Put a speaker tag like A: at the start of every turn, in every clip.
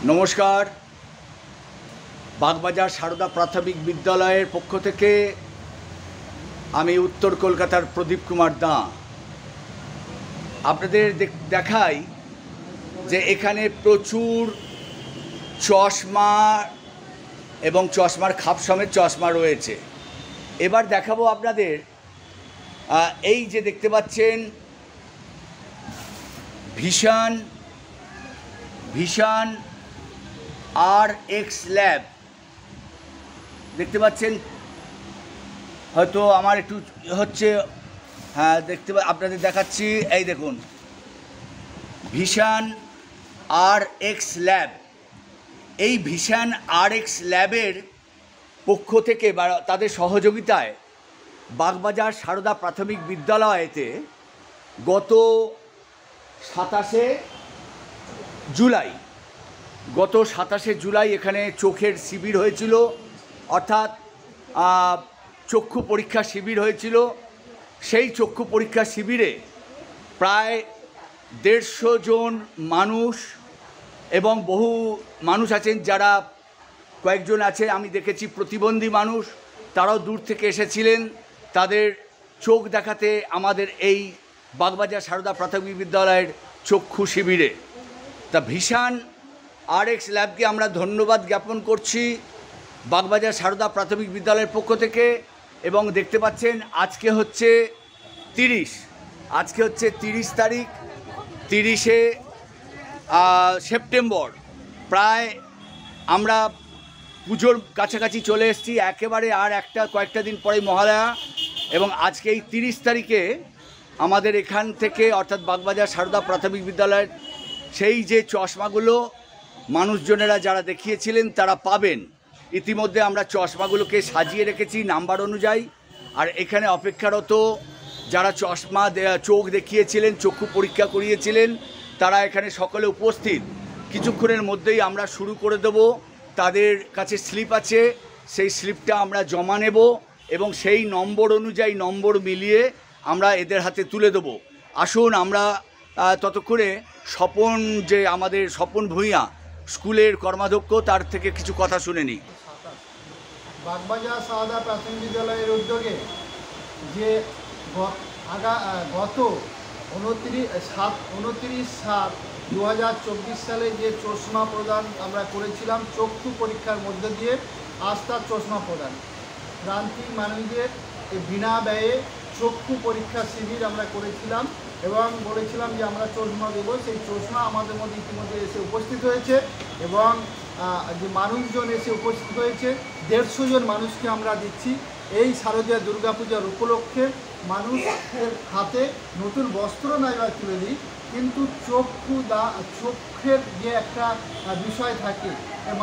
A: নমস্কার। বাগবাজার সারদা প্রাথমিক বিদ্যালয়ের পক্ষ থেকে আমি উত্তর কলকাতার প্রদীপ কুমার দাঁ আপনাদের দেখাই যে এখানে প্রচুর চশমা এবং চশমার খাপ সমেত চশমা রয়েছে। এবার দেখাবো আপনাদের এই যে দেখতে পাচ্ছেন ভিশন RX ল্যাব দেখতে পাচ্ছেন, হয়তো আমার একটু হচ্ছে, হ্যাঁ আপনাদের দেখাচ্ছি। এই দেখুন ভিশন RX ল্যাব। এই ভিশন RX ল্যাবের পক্ষ থেকে বা তাদের সহযোগিতায় বাগবাজার সারদা প্রাথমিক বিদ্যালয়েতে গত 27শে জুলাই এখানে চোখের শিবির হয়েছিল, অর্থাৎ চক্ষু পরীক্ষা শিবির হয়েছিল। সেই চক্ষু পরীক্ষা শিবিরে প্রায় 150 জন মানুষ এবং বহু মানুষ আছেন, যারা কয়েকজন আছে আমি দেখেছি প্রতিবন্ধী মানুষ, তারাও দূর থেকে এসেছিলেন তাদের চোখ দেখাতে আমাদের এই বাগবাজার সারদা প্রাথমিক বিদ্যালয়ের চক্ষু শিবিরে। তা ভিশন RX ল্যাবকে আমরা ধন্যবাদ জ্ঞাপন করছি বাগবাজার সারদা প্রাথমিক বিদ্যালয়ের পক্ষ থেকে। এবং দেখতে পাচ্ছেন আজকে হচ্ছে 30 তারিখ, 30শে সেপ্টেম্বর। প্রায় আমরা পুজোর কাছাকাছি চলে এসেছি, একেবারে আর কয়েকটা দিন পরেই মহালয়া। এবং আজকে এই 30 তারিখে আমাদের এখান থেকে অর্থাৎ বাগবাজার সারদা প্রাথমিক বিদ্যালয়ের সেই যে চশমাগুলো মানুষজনেরা যারা দেখিয়েছিলেন তারা পাবেন। ইতিমধ্যে আমরা চশমাগুলোকে সাজিয়ে রেখেছি নাম্বার অনুযায়ী। আর এখানে অপেক্ষারত যারা চশমা চোখ দেখিয়েছিলেন, চক্ষু পরীক্ষা করিয়েছিলেন, তারা এখানে সকলে উপস্থিত। কিছুক্ষণের মধ্যেই আমরা শুরু করে দেব। তাদের কাছে স্লিপ আছে, সেই স্লিপটা আমরা জমা নেব এবং সেই নম্বর অনুযায়ী নম্বর মিলিয়ে আমরা এদের হাতে তুলে দেব। আসুন আমরা ততক্ষণে আমাদের স্বপন ভূঁইয়া স্কুলের কর্মাধ্যক্ষ, তার থেকে কিছু কথা শুনে নিই।
B: বাগবাজার সারদা প্রাথমিক বিদ্যালয়ের উদ্যোগে যে গত 29/7/2024 সালে যে চশমা প্রদান আমরা করেছিলাম, চক্ষু পরীক্ষার মধ্য দিয়ে আস্থার চশমা প্রদান, প্রান্তিক মানুষদের বিনা ব্যয়ে চক্ষু পরীক্ষা শিবির আমরা করেছিলাম এবং বলেছিলাম যে আমরা চশমা দেব। সেই চশমা আমাদের মধ্যে ইতিমধ্যে এসে উপস্থিত হয়েছে এবং যে মানুষজন এসে উপস্থিত হয়েছে 150 জন মানুষকে আমরা দিচ্ছি। এই শারদীয়া দুর্গাপূজার উপলক্ষে মানুষের হাতে নতুন বস্ত্র নাইবা তুলে দিই, কিন্তু চোখের যে একটা বিষয় থাকে,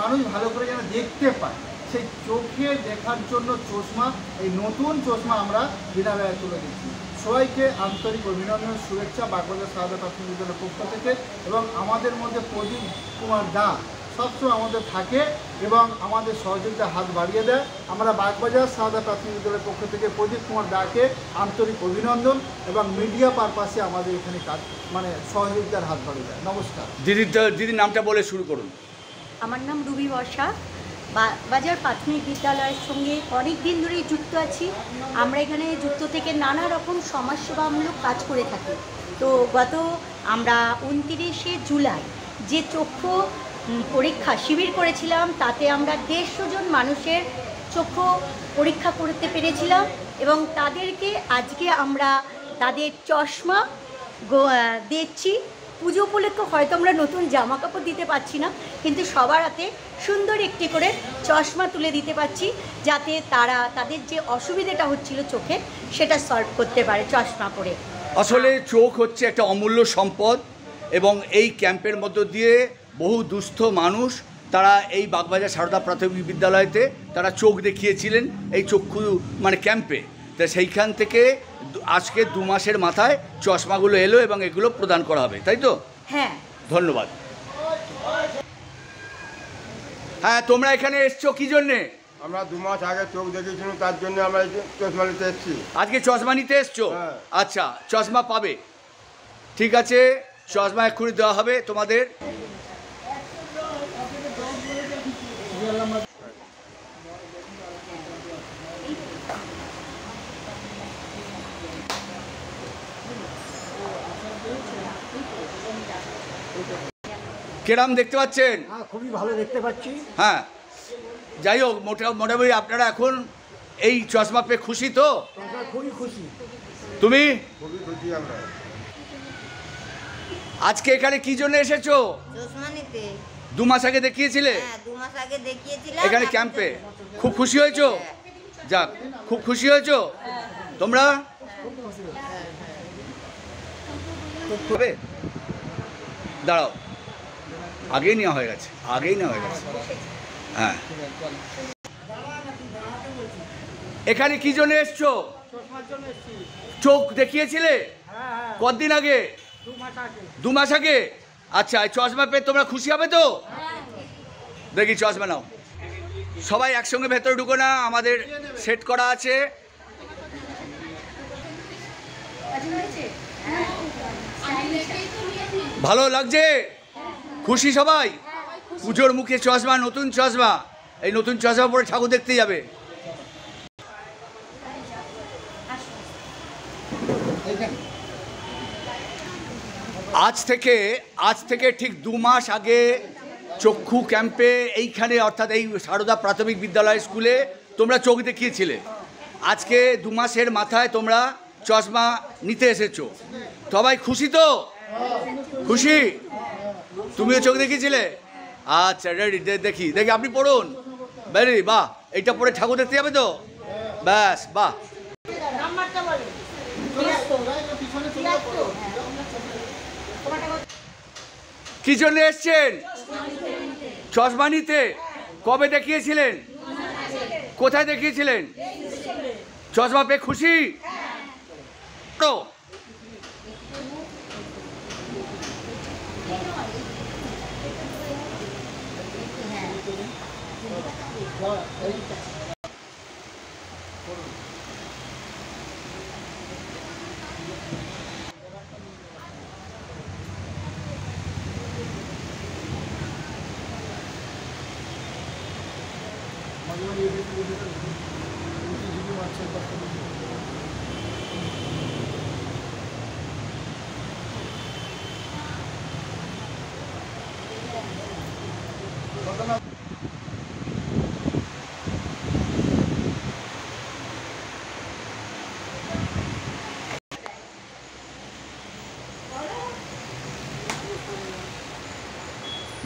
B: মানুষ ভালো করে যেন দেখতে পায়, সেই চোখে দেখার জন্য চশমা, এই নতুন চশমা আমরা বিনা ব্যয়ে তুলে দিচ্ছি। সবাইকে আন্তরিক অভিনন্দন, শুভেচ্ছা বাগবাজার সারদা প্রাথমিক বিদ্যালয়ের পক্ষ থেকে। এবং আমাদের মধ্যে প্রদীপ কুমার দাঁ সবসময় আমাদের থাকে এবং আমাদের সহযোগিতার হাত বাড়িয়ে দেয়। আমরা বাগবাজার সারদা প্রাথমিক বিদ্যালয়ের পক্ষ থেকে প্রদীপ কুমার দাঁকে আন্তরিক অভিনন্দন এবং মিডিয়া পারপাসে আমাদের এখানে কাজ সহযোগিতার হাত বাড়িয়ে দেয়। নমস্কার।
A: দিদির নামটা বলে শুরু করুন।
C: আমার নাম রুবি বর্ষা। বাগবাজার প্রাথমিক বিদ্যালয়ের সঙ্গে অনেক দিন ধরেই যুক্ত আছি। আমরা এখানে যুক্ত থেকে নানা রকম সমাজসেবামূলক কাজ করে থাকি। তো আমরা 29শে জুলাই যে চক্ষু পরীক্ষা শিবির করেছিলাম, তাতে আমরা 150 জন মানুষের চক্ষু পরীক্ষা করতে পেরেছিলাম এবং তাদেরকে আজকে আমরা তাদের চশমা দিচ্ছি। পুজো উপলক্ষে হয়তো আমরা নতুন জামা কাপড় দিতে পারছি না, কিন্তু সবার হাতে সুন্দর একটি করে চশমা তুলে দিতে পারছি, যাতে তারা তাদের যে অসুবিধাটা হচ্ছিল চোখে সেটা সলভ করতে পারে চশমা পরে।
A: আসলে চোখ হচ্ছে একটা অমূল্য সম্পদ এবং এই ক্যাম্পের মধ্য দিয়ে বহু দুস্থ মানুষ তারা এই বাগবাজার সারদা প্রাথমিক বিদ্যালয়তে তারা চোখ দেখিয়েছিলেন এই চক্ষু ক্যাম্পে। তা সেইখান থেকে আজকে 2 মাসের মাথায় চশমাগুলো এলো এবং এগুলো প্রদান করা হবে, তাই তো?
C: হ্যাঁ,
A: ধন্যবাদ। হ্যাঁ, তোমরা এখানে এসছো কি জন্যে?
D: আমরা 2 মাস আগে চোখ দেখিয়েছিলাম, তার জন্য আমরা চশমা নিতে এসেছি।
A: আজকে চশমা নিতে এসছো? আচ্ছা, চশমা পাবে, ঠিক আছে, চশমা এক্ষুনি দেওয়া হবে তোমাদের। কেরাম দেখতে পাচ্ছেন?
E: হ্যাঁ, খুবই ভালো দেখতে পাচ্ছি।
A: হ্যাঁ, যাই হোক, মোটামুটি আপনারা এখন এই চশমা পেয়ে খুশি তো?
E: খুবই খুশি।
A: তুমি?
D: খুবই খুশি আমরা।
A: আজকে এখানে কি জন্য এসেছো?
F: চশমা নিতে।
A: 2 মাস আগে দেখিয়েছিলে?
F: হ্যাঁ, 2 মাস আগে দেখিয়েছিলাম
A: এখানে ক্যাম্পে। খুব খুশি হয়েছো? যাক, খুব খুশি হয়েছো তোমরা? হবে? দাঁড়াও, আগেই নেওয়া হয়ে গেছে, হ্যাঁ। এখানে কি জন্য এসছো? চোখ দেখিয়েছিলে? কতদিন আগে? 2 মাস আগে। আচ্ছা, এই চশমা পেয়ে তোমরা খুশি হবে তো? দেখি চশমা নাও। সবাই একসঙ্গে ভেতরে ঢুকো না, আমাদের সেট করা আছে। ভালো লাগছে? খুশি সবাই? পুজোর মুখে চশমা, নতুন চশমা, এই নতুন চশমা পরে ঠাকুর দেখতে যাবে। আজ থেকে ঠিক 2 মাস আগে চক্ষু ক্যাম্পে এইখানে, অর্থাৎ এই সারদা প্রাথমিক বিদ্যালয় স্কুলে তোমরা চোখ দেখিয়েছিলে। আজকে 2 মাসের মাথায় তোমরা চশমা নিতে এসেছো। সবাই খুশি তো? খুশি? তুমিও চোখ দেখিয়েছিলে? আচ্ছা, রেডি, দেখি আপনি পড়ুন। বেরি, বাহ, এইটা পরে ঠাকুর দেখতে যাবে তো? ব্যাস, বাহ। কি জন্য এসছেন? চশমা নিতে। কবে দেখিয়েছিলেন? কোথায় দেখিয়েছিলেন? চশমা পেয়ে খুশি তো?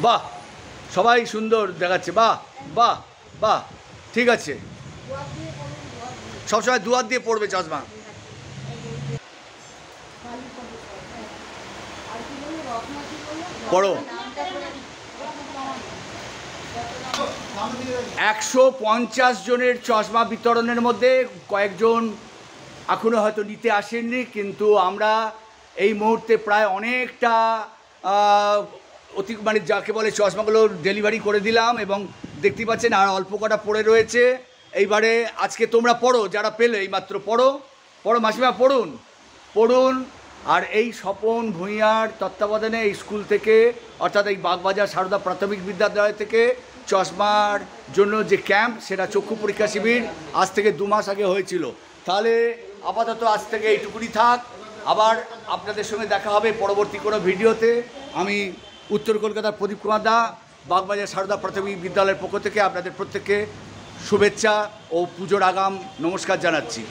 A: বাহ, সবাই সুন্দর দেখাচ্ছে। বাহ বাহ বাহ, ঠিক আছে। সবসময় দুয়ার দিয়ে পড়বে চশমা। পড়ো। 150 জনের চশমা বিতরণের মধ্যে কয়েকজন এখনো হয়তো নিতে আসেননি, কিন্তু আমরা এই মুহূর্তে প্রায় অনেকটা মানে যাকে বলে চশমাগুলো ডেলিভারি করে দিলাম, এবং দেখতে পাচ্ছেন আর অল্প কটা পড়ে রয়েছে। এইবারে আজকে তোমরা পড়ো, যারা পেলে এইমাত্র পড়ো মাসিমা, পড়ুন। আর এই স্বপন ভূঁইয়ার তত্ত্বাবধানে এই স্কুল থেকে, অর্থাৎ এই বাগবাজার সারদা প্রাথমিক বিদ্যালয় থেকে চশমার জন্য যে ক্যাম্প, সেটা চক্ষু পরীক্ষা শিবির আজ থেকে 2 মাস আগে হয়েছিল। তাহলে আপাতত আজ থেকে এইটুকুনি থাক। আবার আপনাদের সঙ্গে দেখা হবে পরবর্তী কোনো ভিডিওতে। আমি উত্তর কলকাতার প্রদীপ কুমার দা, বাগবাজার সারদা প্রাথমিক বিদ্যালয়ের পক্ষ থেকে আপনাদের প্রত্যেককে শুভেচ্ছা ও পুজোর আগাম নমস্কার জানাচ্ছি।